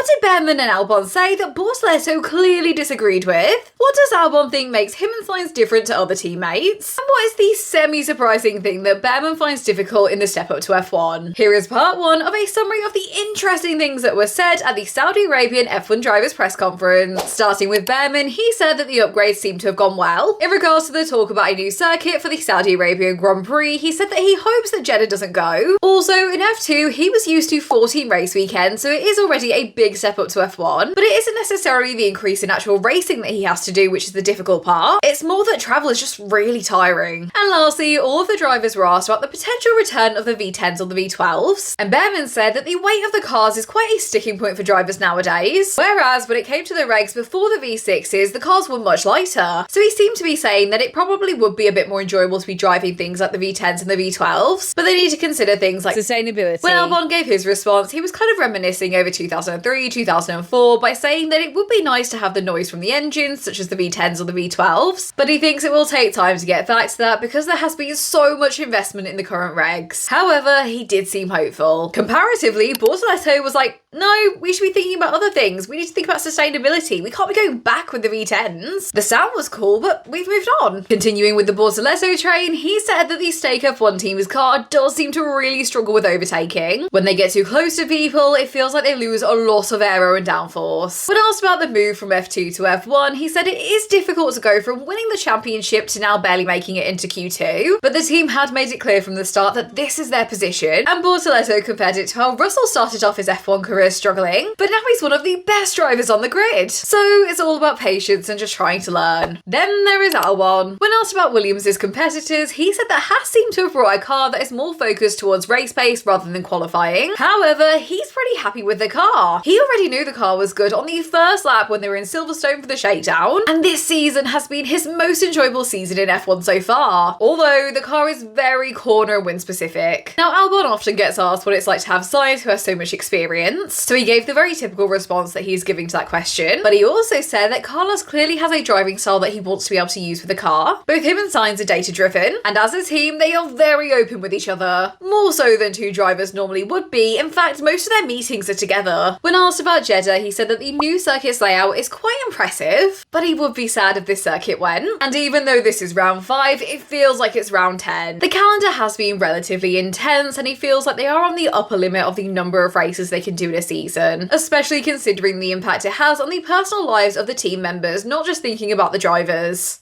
What did Bearman and Albon say that Bortoleto clearly disagreed with? What does Albon think makes him and Sainz different to other teammates? And what is the semi-surprising thing that Bearman finds difficult in the step up to F1? Here is part 1 of a summary of the interesting things that were said at the Saudi Arabian F1 drivers press conference. Starting with Bearman, he said that the upgrades seem to have gone well. In regards to the talk about a new circuit for the Saudi Arabian Grand Prix, he said that he hopes that Jeddah doesn't go. Also, in F2, he was used to 14 race weekends, so it is already a big step up to F1, but it isn't necessarily the increase in actual racing that he has to do which is the difficult part. It's more that travel is just really tiring. And lastly, all of the drivers were asked about the potential return of the V10s or the V12s, and Bearman said that the weight of the cars is quite a sticking point for drivers nowadays, whereas when it came to the regs before the V6s, the cars were much lighter. So he seemed to be saying that it probably would be a bit more enjoyable to be driving things like the V10s and the V12s, but they need to consider things like sustainability. When Albon gave his response, he was kind of reminiscing over 2003, 2004 by saying that it would be nice to have the noise from the engines, such as the V10s or the V12s, but he thinks it will take time to get back to that because there has been so much investment in the current regs. However, he did seem hopeful. Comparatively, Bortoleto was like, no, we should be thinking about other things. We need to think about sustainability. We can't be going back with the V10s. The sound was cool, but we've moved on. Continuing with the Bortoleto train, he said that the Stake F1 team's car does seem to really struggle with overtaking. When they get too close to people, it feels like they lose a lot of aero and downforce. When asked about the move from F2 to F1, he said it is difficult to go from winning the championship to now barely making it into Q2, but the team had made it clear from the start that this is their position, and Bortoleto compared it to how Russell started off his F1 career struggling, but now he's one of the best drivers on the grid. So it's all about patience and just trying to learn. Then there is Albon. When asked about Williams' competitors, he said that Haas seemed to have brought a car that is more focused towards race pace rather than qualifying. However, he's pretty happy with the car. He already knew the car was good on the first lap when they were in Silverstone for the shakedown, and this season has been his most enjoyable season in F1 so far, although the car is very corner and wind specific. Now, Albon often gets asked what it's like to have Sainz, who has so much experience, so he gave the very typical response that he's giving to that question, but he also said that Carlos clearly has a driving style that he wants to be able to use with the car. Both him and Sainz are data driven, and as a team they are very open with each other, more so than two drivers normally would be. In fact, most of their meetings are together. When asked about Jeddah, he said that the new circuit's layout is quite impressive, but he would be sad if this circuit went, and even though this is round 5, it feels like it's round 10. The calendar has been relatively intense, and he feels like they are on the upper limit of the number of races they can do in a season, especially considering the impact it has on the personal lives of the team members, not just thinking about the drivers.